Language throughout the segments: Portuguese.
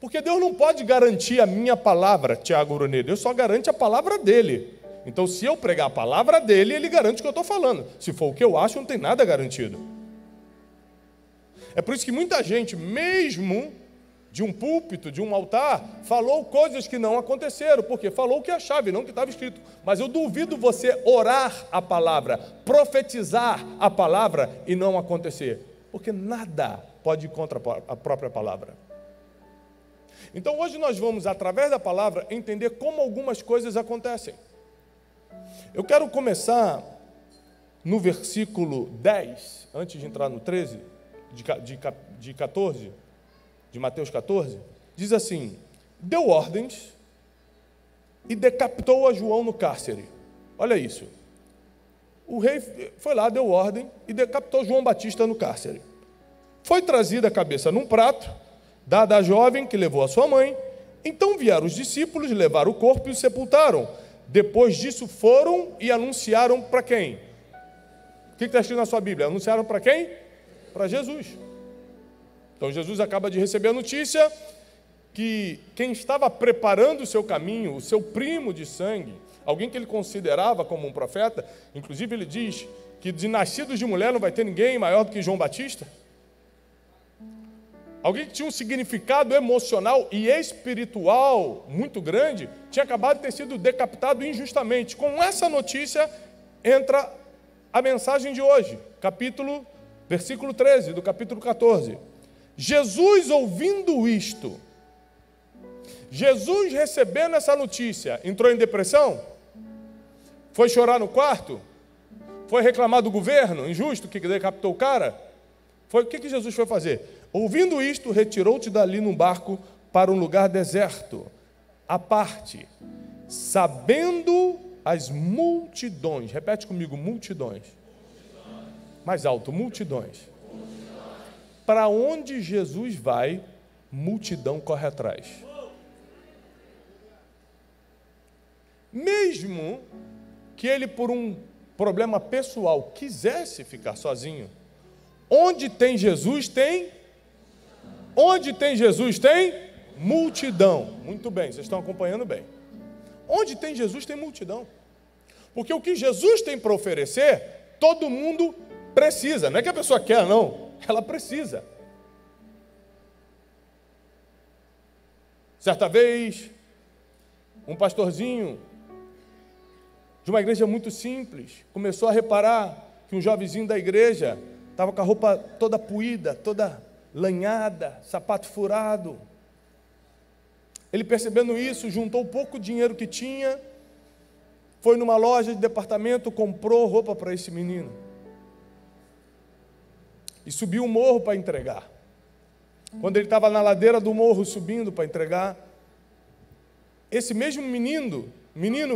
Porque Deus não pode garantir a minha palavra, Tiago Brunet. Deus só garante a palavra dele. Então, se eu pregar a palavra dele, ele garante o que eu estou falando. Se for o que eu acho, não tem nada garantido. É por isso que muita gente, mesmo de um púlpito, de um altar, falou coisas que não aconteceram. Porque falou o que achava e não o que estava escrito. Mas eu duvido você orar a palavra, profetizar a palavra e não acontecer. Porque nada pode ir contra a própria palavra. Então hoje nós vamos, através da palavra, entender como algumas coisas acontecem. Eu quero começar no versículo 10, antes de entrar no 13, de 14, de Mateus 14, diz assim: deu ordens e decapitou a João no cárcere. Olha isso. O rei foi lá, deu ordem e decapitou João Batista no cárcere. Foi trazida a cabeça num prato, dada à jovem que levou a sua mãe. Então vieram os discípulos, levaram o corpo e o sepultaram. Depois disso foram e anunciaram para quem? O que está escrito na sua Bíblia? Anunciaram para quem? Para Jesus. Então Jesus acaba de receber a notícia que quem estava preparando o seu caminho, o seu primo de sangue, alguém que ele considerava como um profeta, inclusive ele diz que de nascidos de mulher não vai ter ninguém maior do que João Batista. Alguém que tinha um significado emocional e espiritual muito grande, tinha acabado de ter sido decapitado injustamente. Com essa notícia entra a mensagem de hoje, versículo 13 do capítulo 14. Jesus ouvindo isto, Jesus recebendo essa notícia, entrou em depressão? Foi chorar no quarto? Foi reclamar do governo injusto que decapitou o cara? O que Jesus foi fazer? Ouvindo isto, retirou-te dali num barco para um lugar deserto, à parte, sabendo as multidões. Repete comigo, multidões. Mais alto, multidões. Para onde Jesus vai, multidão corre atrás. Mesmo que ele, por um problema pessoal, quisesse ficar sozinho, onde tem Jesus, tem... Onde tem Jesus, tem multidão. Muito bem, vocês estão acompanhando bem. Onde tem Jesus, tem multidão. Porque o que Jesus tem para oferecer, todo mundo precisa. Não é que a pessoa quer, não. Ela precisa. Certa vez, um pastorzinho de uma igreja muito simples começou a reparar que um jovenzinho da igreja estava com a roupa toda puída, toda lanhada, sapato furado. Ele, percebendo isso, juntou o pouco dinheiro que tinha, foi numa loja de departamento, comprou roupa para esse menino e subiu o morro para entregar. Quando ele estava na ladeira do morro subindo para entregar, esse mesmo menino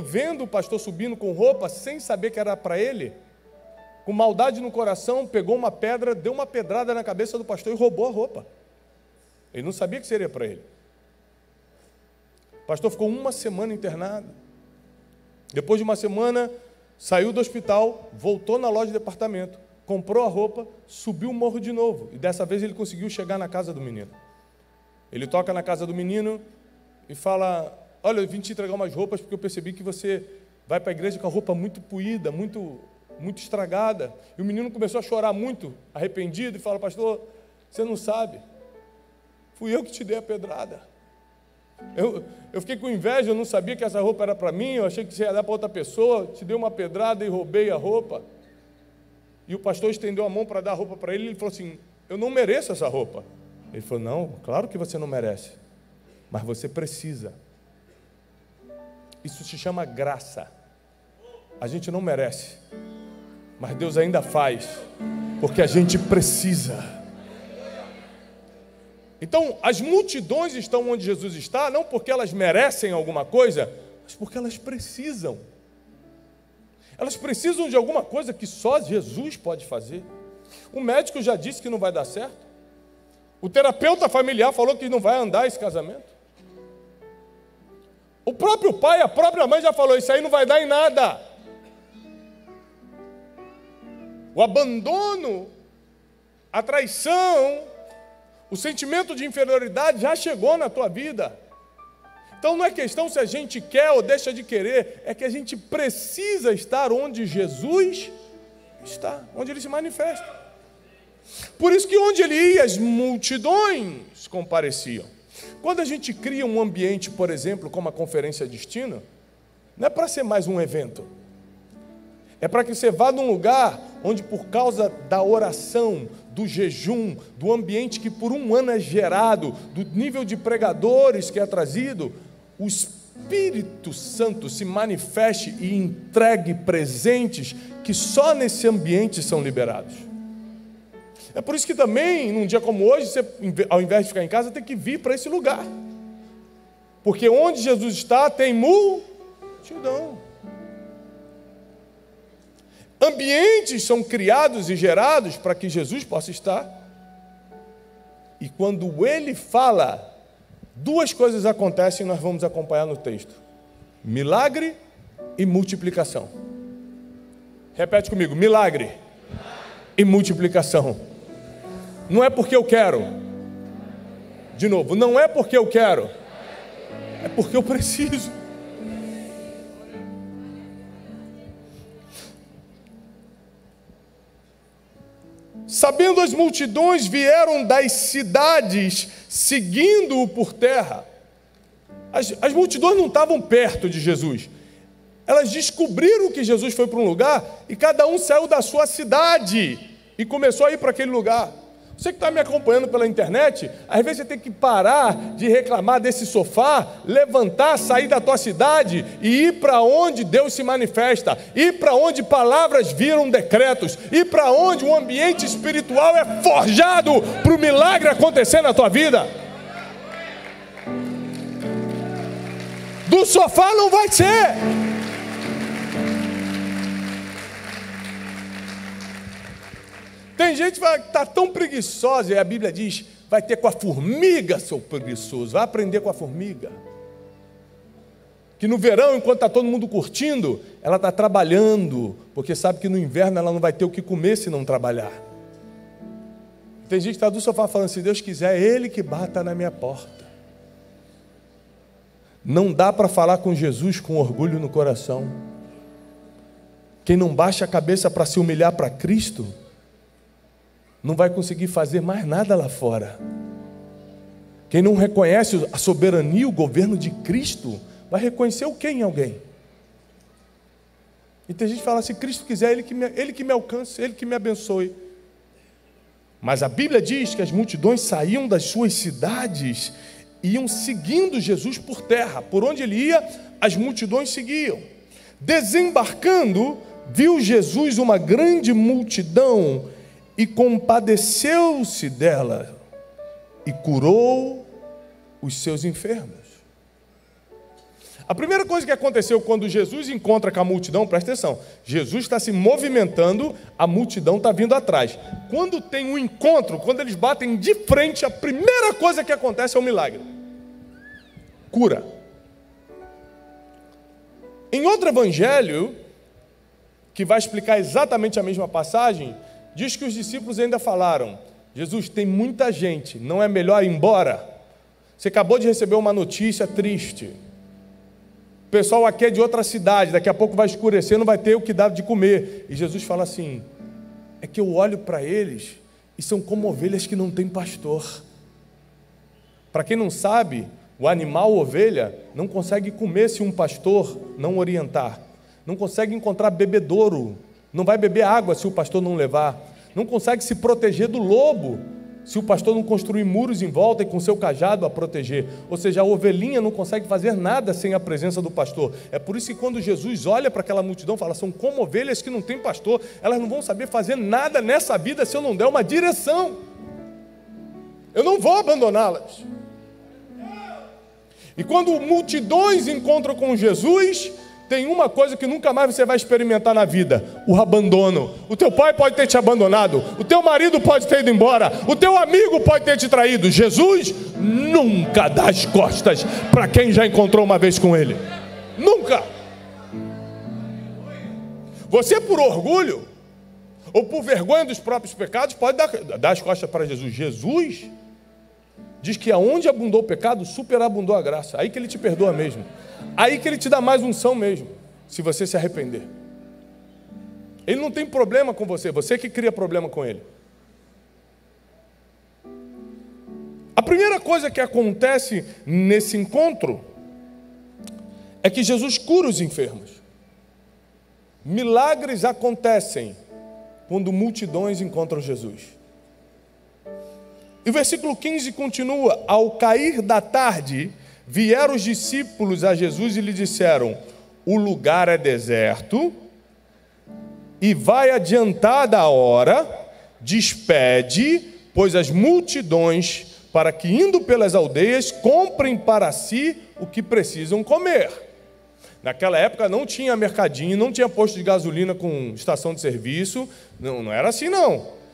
vendo o pastor subindo com roupa, sem saber que era para ele, com maldade no coração, pegou uma pedra, deu uma pedrada na cabeça do pastor e roubou a roupa. Ele não sabia que seria para ele. O pastor ficou uma semana internado. Depois de uma semana, saiu do hospital, voltou na loja de departamento, comprou a roupa, subiu o morro de novo. E dessa vez ele conseguiu chegar na casa do menino. Ele toca na casa do menino e fala: olha, eu vim te entregar umas roupas porque eu percebi que você vai para a igreja com a roupa muito puída, muito estragada. E o menino começou a chorar muito, arrependido, e fala: pastor, você não sabe, fui eu que te dei a pedrada. Eu fiquei com inveja, eu não sabia que essa roupa era para mim, eu achei que você ia dar para outra pessoa, te dei uma pedrada e roubei a roupa. E o pastor estendeu a mão para dar a roupa para ele, e ele falou assim: eu não mereço essa roupa. Ele falou: não, claro que você não merece, mas você precisa. Isso se chama graça. A gente não merece, mas Deus ainda faz, porque a gente precisa. Então, as multidões estão onde Jesus está, não porque elas merecem alguma coisa, mas porque elas precisam. Elas precisam de alguma coisa que só Jesus pode fazer. O médico já disse que não vai dar certo. O terapeuta familiar falou que não vai andar esse casamento. O próprio pai, a própria mãe já falou: isso aí não vai dar em nada. O abandono, a traição, O sentimento de inferioridade já chegou na tua vida. Então não é questão se a gente quer ou deixa de querer, é que a gente precisa estar onde Jesus está, onde Ele se manifesta. Por isso que onde Ele ia, as multidões compareciam. Quando a gente cria um ambiente, por exemplo, como a Conferência Destino, não é para ser mais um evento. É para que você vá num lugar onde, por causa da oração, do jejum, do ambiente que por um ano é gerado, do nível de pregadores que é trazido, o Espírito Santo se manifeste e entregue presentes que só nesse ambiente são liberados. É por isso que também, num dia como hoje, você, ao invés de ficar em casa, tem que vir para esse lugar. Porque onde Jesus está, tem multidão. Ambientes são criados e gerados para que Jesus possa estar. E quando Ele fala, duas coisas acontecem e nós vamos acompanhar no texto: milagre e multiplicação. Repete comigo: milagre e multiplicação. Não é porque eu quero. De novo, não é porque eu quero, é porque eu preciso. Sabendo as multidões, vieram das cidades, seguindo-o por terra. As multidões não estavam perto de Jesus. Elas descobriram que Jesus foi para um lugar e cada um saiu da sua cidade e começou a ir para aquele lugar. Você que está me acompanhando pela internet, às vezes você tem que parar de reclamar desse sofá, levantar, sair da tua cidade e ir para onde Deus se manifesta, ir para onde palavras viram decretos, ir para onde o ambiente espiritual é forjado para o milagre acontecer na tua vida. Do sofá não vai ser. Tem gente que está tão preguiçosa, e a Bíblia diz, vai ter com a formiga, seu preguiçoso, vai aprender com a formiga. Que no verão, enquanto está todo mundo curtindo, ela está trabalhando, porque sabe que no inverno ela não vai ter o que comer se não trabalhar. Tem gente que está do sofá falando, se Deus quiser, é Ele que bata na minha porta. Não dá para falar com Jesus com orgulho no coração. Quem não baixa a cabeça para se humilhar para Cristo, não vai conseguir fazer mais nada lá fora. Quem não reconhece a soberania, o governo de Cristo, vai reconhecer o que em alguém? E tem gente que fala, se Cristo quiser, Ele que me alcance, Ele que me abençoe. Mas a Bíblia diz que as multidões saíam das suas cidades, iam seguindo Jesus por terra. Por onde Ele ia, as multidões seguiam. Desembarcando, viu Jesus uma grande multidão e compadeceu-se dela e curou os seus enfermos. A primeira coisa que aconteceu quando Jesus encontra com a multidão, presta atenção, Jesus está se movimentando, a multidão está vindo atrás. Quando tem um encontro, quando eles batem de frente, a primeira coisa que acontece é um milagre. Cura. Em outro evangelho, que vai explicar exatamente a mesma passagem, diz que os discípulos ainda falaram, Jesus, tem muita gente, não é melhor ir embora? Você acabou de receber uma notícia triste. O pessoal aqui é de outra cidade, daqui a pouco vai escurecer, não vai ter o que dar de comer. E Jesus fala assim, é que eu olho para eles e são como ovelhas que não têm pastor. Para quem não sabe, o animal ovelha não consegue comer se um pastor não orientar. Não consegue encontrar bebedouro. Não vai beber água se o pastor não levar. Não consegue se proteger do lobo se o pastor não construir muros em volta e com seu cajado a proteger. Ou seja, a ovelhinha não consegue fazer nada sem a presença do pastor. É por isso que quando Jesus olha para aquela multidão, fala, são como ovelhas que não têm pastor. Elas não vão saber fazer nada nessa vida se eu não der uma direção. Eu não vou abandoná-las. E quando multidões encontram com Jesus, tem uma coisa que nunca mais você vai experimentar na vida: o abandono. O teu pai pode ter te abandonado, o teu marido pode ter ido embora, o teu amigo pode ter te traído. Jesus nunca dá as costas para quem já encontrou uma vez com Ele. Nunca. Você, por orgulho ou por vergonha dos próprios pecados, pode dar as costas para Jesus. Jesus diz que aonde abundou o pecado, superabundou a graça. Aí que Ele te perdoa mesmo. Aí que Ele te dá mais unção mesmo, se você se arrepender. Ele não tem problema com você, você que cria problema com Ele. A primeira coisa que acontece nesse encontro é que Jesus cura os enfermos. Milagres acontecem quando multidões encontram Jesus. E o versículo 15 continua: ao cair da tarde, vieram os discípulos a Jesus e lhe disseram: o lugar é deserto e vai adiantada a hora, despede, pois as multidões, para que indo pelas aldeias, comprem para si o que precisam comer. Naquela época não tinha mercadinho, não tinha posto de gasolina com estação de serviço, não era assim não.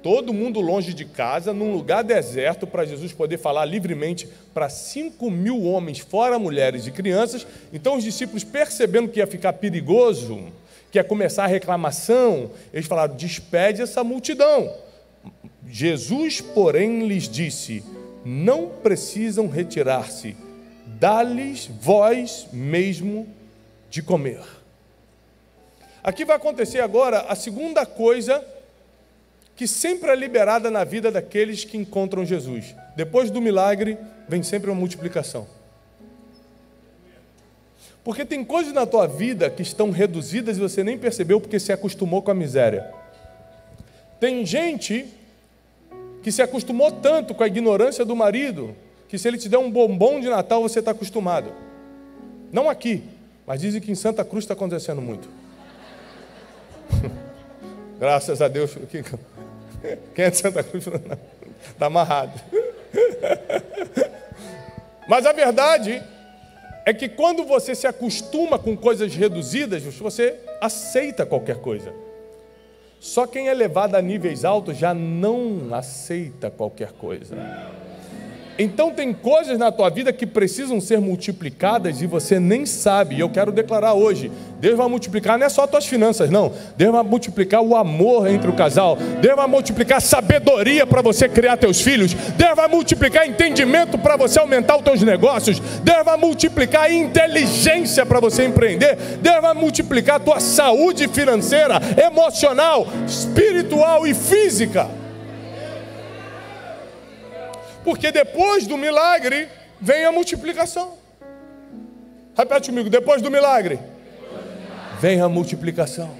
Todo mundo longe de casa, num lugar deserto, para Jesus poder falar livremente para 5.000 homens, fora mulheres e crianças. Então os discípulos, percebendo que ia ficar perigoso, que ia começar a reclamação, eles falaram: despede essa multidão. Jesus, porém, lhes disse: não precisam retirar-se, dá-lhes vós mesmo de comer. Aqui vai acontecer agora a segunda coisa que sempre é liberada na vida daqueles que encontram Jesus. Depois do milagre, vem sempre uma multiplicação. Porque tem coisas na tua vida que estão reduzidas e você nem percebeu porque se acostumou com a miséria. Tem gente que se acostumou tanto com a ignorância do marido, que se ele te der um bombom de Natal, você está acostumado. Não aqui, mas dizem que em Santa Cruz está acontecendo muito. Graças a Deus. Quem é de Santa Cruz está amarrado. Mas a verdade é que quando você se acostuma com coisas reduzidas, você aceita qualquer coisa. Só quem é levado a níveis altos já não aceita qualquer coisa. Então tem coisas na tua vida que precisam ser multiplicadas e você nem sabe. E eu quero declarar hoje: Deus vai multiplicar não é só tuas finanças, não. Deus vai multiplicar o amor entre o casal. Deus vai multiplicar sabedoria para você criar teus filhos. Deus vai multiplicar entendimento para você aumentar os teus negócios. Deus vai multiplicar inteligência para você empreender. Deus vai multiplicar a tua saúde financeira, emocional, espiritual e física. Porque depois do milagre vem a multiplicação. Repete comigo: depois do milagre vem a multiplicação.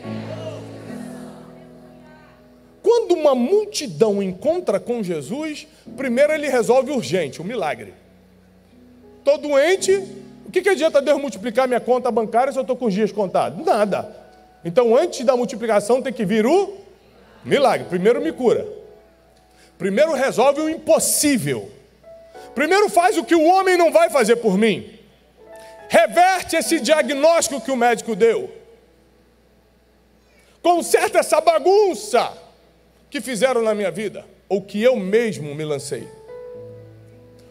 Quando uma multidão encontra com Jesus, primeiro ele resolve urgente, o milagre. Estou doente, o que adianta Deus multiplicar minha conta bancária se eu estou com os dias contados? Nada. Então antes da multiplicação tem que vir o milagre. Primeiro me cura. Primeiro resolve o impossível. Primeiro faz o que o homem não vai fazer por mim. Reverte esse diagnóstico que o médico deu. Conserta essa bagunça que fizeram na minha vida, ou que eu mesmo me lancei.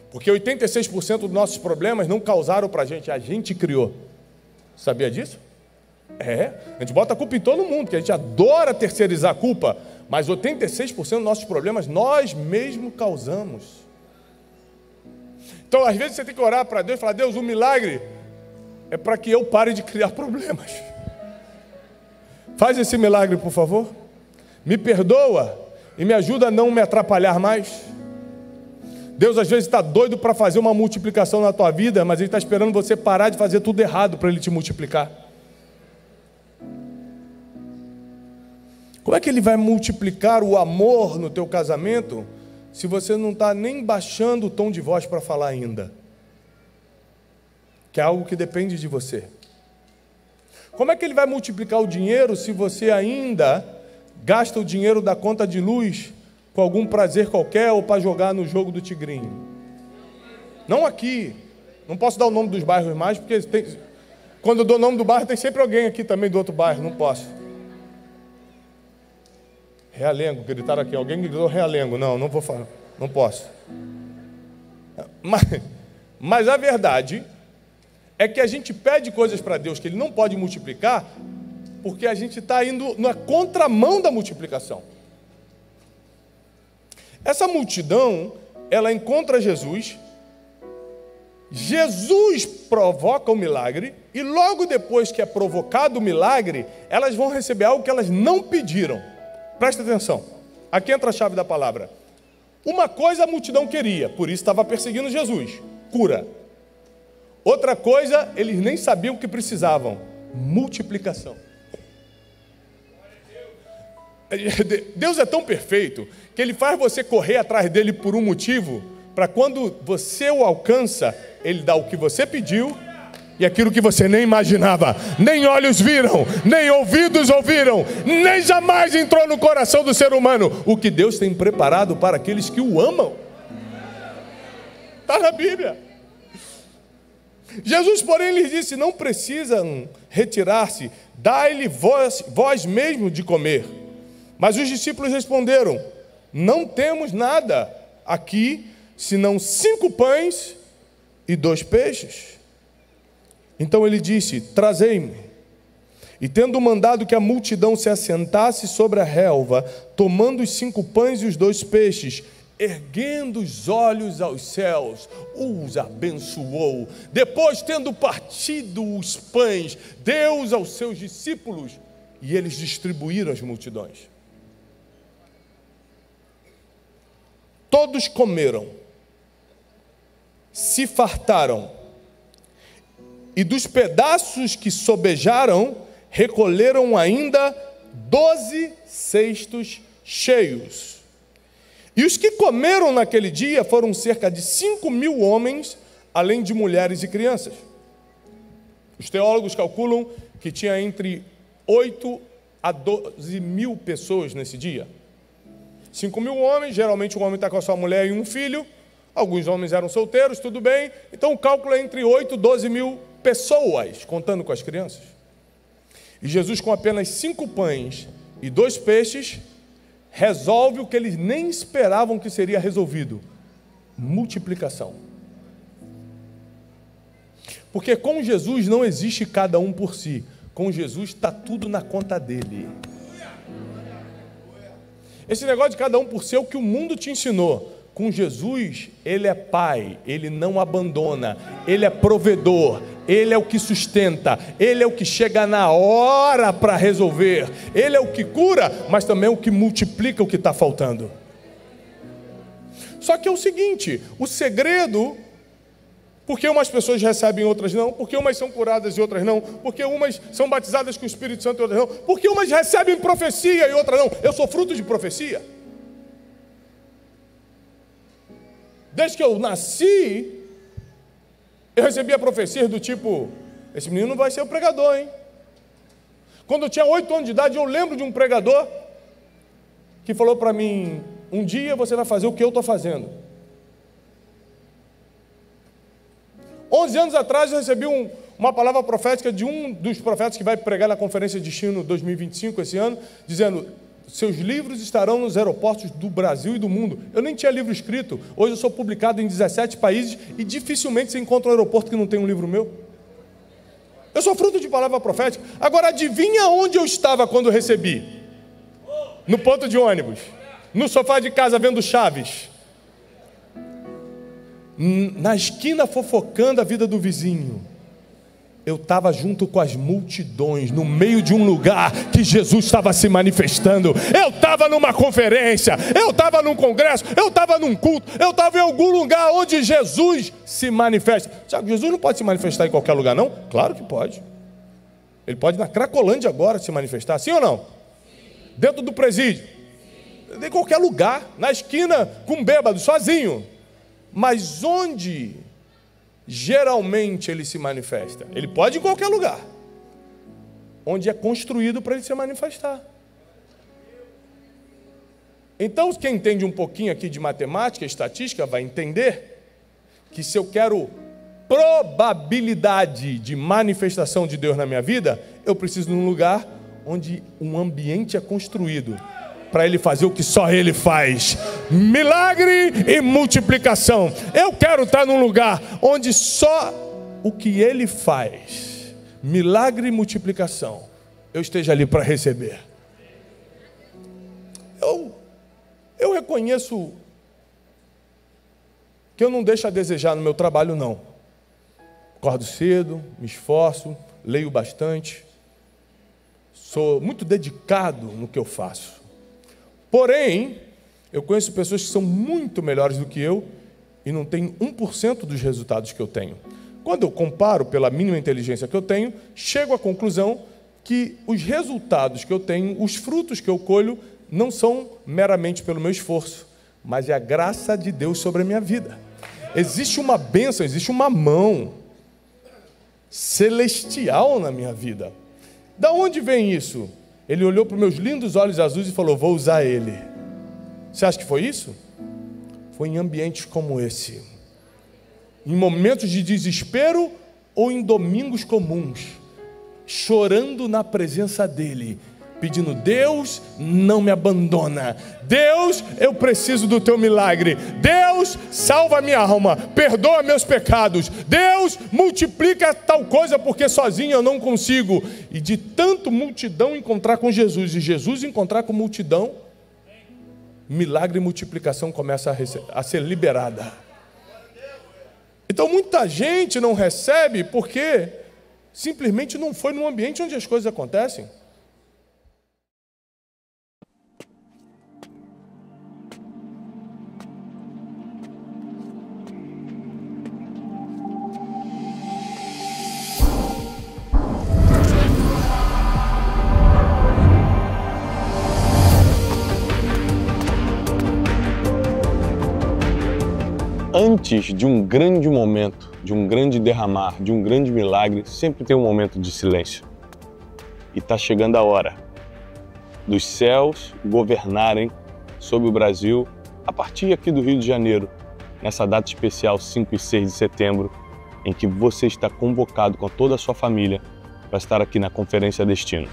Porque 86% dos nossos problemas não causaram para a gente criou. Sabia disso? A gente bota a culpa em todo mundo, que a gente adora terceirizar a culpa, mas 86% dos nossos problemas nós mesmos causamos. Então, às vezes você tem que orar para Deus e falar: Deus, o milagre é para que eu pare de criar problemas. Faz esse milagre, por favor. Me perdoa e me ajuda a não me atrapalhar mais. Deus às vezes está doido para fazer uma multiplicação na tua vida, mas Ele está esperando você parar de fazer tudo errado para Ele te multiplicar. Como é que Ele vai multiplicar o amor no teu casamento se você não está nem baixando o tom de voz para falar ainda? Que é algo que depende de você. Como é que Ele vai multiplicar o dinheiro se você ainda gasta o dinheiro da conta de luz com algum prazer qualquer ou para jogar no jogo do tigrinho? Não aqui. Não posso dar o nome dos bairros mais, porque quando eu dou o nome do bairro tem sempre alguém aqui também do outro bairro. Não posso. Realengo, gritaram aqui. Alguém gritou Realengo. Não vou falar. Não posso. Mas a verdade é que a gente pede coisas para Deus que Ele não pode multiplicar porque a gente está indo na contramão da multiplicação. Essa multidão, ela encontra Jesus, Jesus provoca o milagre, e logo depois que é provocado o milagre, elas vão receber algo que elas não pediram. Presta atenção, aqui entra a chave da palavra. Uma coisa a multidão queria, por isso estava perseguindo Jesus, cura. Outra coisa, eles nem sabiam o que precisavam, multiplicação. Deus é tão perfeito que Ele faz você correr atrás dele por um motivo, para quando você o alcança, Ele dá o que você pediu e aquilo que você nem imaginava, nem olhos viram, nem ouvidos ouviram, nem jamais entrou no coração do ser humano, o que Deus tem preparado para aqueles que o amam. Está na Bíblia. Jesus, porém, lhes disse: não precisam retirar-se, dai-lhe vós mesmo de comer. Mas os discípulos responderam: não temos nada aqui, senão 5 pães e 2 peixes. Então ele disse: trazei-me. E tendo mandado que a multidão se assentasse sobre a relva, tomando os 5 pães e os 2 peixes, erguendo os olhos aos céus, os abençoou. Depois, tendo partido os pães, deu aos seus discípulos, e eles distribuíram às multidões. Todos comeram, se fartaram, e dos pedaços que sobejaram, recolheram ainda 12 cestos cheios. E os que comeram naquele dia foram cerca de 5.000 homens, além de mulheres e crianças. Os teólogos calculam que tinha entre 8 a 12 mil pessoas nesse dia. 5.000 homens, geralmente um homem está com a sua mulher e um filho. Alguns homens eram solteiros, tudo bem. Então o cálculo é entre 8 e 12 mil pessoas, contando com as crianças. E Jesus, com apenas 5 pães e 2 peixes, resolve o que eles nem esperavam que seria resolvido: multiplicação. Porque com Jesus não existe cada um por si. Com Jesus está tudo na conta dele. Esse negócio de cada um por si é o que o mundo te ensinou. Com Jesus, Ele é Pai, Ele não abandona, Ele é provedor, Ele é o que sustenta, Ele é o que chega na hora para resolver, Ele é o que cura, mas também é o que multiplica o que está faltando. Só que é o seguinte, o segredo, porque umas pessoas recebem e outras não, porque umas são curadas e outras não, porque umas são batizadas com o Espírito Santo e outras não, porque umas recebem profecia e outras não. Eu sou fruto de profecia. Desde que eu nasci, eu recebia profecias do tipo: esse menino não vai ser o pregador, hein? Quando eu tinha 8 anos de idade, eu lembro de um pregador que falou para mim: um dia você vai fazer o que eu estou fazendo. 11 anos atrás eu recebi uma palavra profética de um dos profetas que vai pregar na Conferência de Destino 2025 esse ano, dizendo: seus livros estarão nos aeroportos do Brasil e do mundo. Eu nem tinha livro escrito. Hoje eu sou publicado em 17 países e dificilmente você encontra um aeroporto que não tem um livro meu. Eu sou fruto de palavra profética. Agora adivinha onde eu estava quando eu recebi? No ponto de ônibus, no sofá de casa vendo Chaves, na esquina fofocando a vida do vizinho. Eu estava junto com as multidões, no meio de um lugar que Jesus estava se manifestando. Eu estava numa conferência, eu estava num congresso, eu estava num culto, eu estava em algum lugar onde Jesus se manifesta. Tiago, Jesus não pode se manifestar em qualquer lugar, não? Claro que pode. Ele pode na Cracolândia agora se manifestar, sim ou não? Sim. Dentro do presídio, em qualquer lugar, na esquina com um bêbado, sozinho. Mas onde geralmente ele se manifesta? Ele pode ir em qualquer lugar onde é construído para ele se manifestar. Então, quem entende um pouquinho aqui de matemática, estatística, vai entender que se eu quero probabilidade de manifestação de Deus na minha vida, eu preciso de um lugar onde um ambiente é construído para Ele fazer o que só Ele faz: milagre e multiplicação. Eu quero estar num lugar onde só o que Ele faz, milagre e multiplicação, eu esteja ali para receber. Eu reconheço que eu não deixo a desejar no meu trabalho, não. Acordo cedo, me esforço, leio bastante, sou muito dedicado no que eu faço. Porém, eu conheço pessoas que são muito melhores do que eu e não têm 1% dos resultados que eu tenho. Quando eu comparo pela mínima inteligência que eu tenho, chego à conclusão que os resultados que eu tenho, os frutos que eu colho, não são meramente pelo meu esforço, mas é a graça de Deus sobre a minha vida. Existe uma bênção, existe uma mão celestial na minha vida. Da onde vem isso? Ele olhou para os meus lindos olhos azuis e falou, vou usar ele. Você acha que foi isso? Foi em ambientes como esse. Em momentos de desespero ou em domingos comuns, chorando na presença dele, pedindo, Deus, não me abandona. Deus, eu preciso do teu milagre. Deus, salva a minha alma, perdoa meus pecados. Deus, multiplica tal coisa, porque sozinho eu não consigo. E de tanto multidão encontrar com Jesus, e Jesus encontrar com multidão, milagre e multiplicação começa a ser liberada. Então muita gente não recebe porque simplesmente não foi num ambiente onde as coisas acontecem. Antes de um grande momento, de um grande derramar, de um grande milagre, sempre tem um momento de silêncio. E está chegando a hora dos céus governarem sobre o Brasil a partir aqui do Rio de Janeiro, nessa data especial 5 e 6 de setembro, em que você está convocado com toda a sua família para estar aqui na Conferência Destino.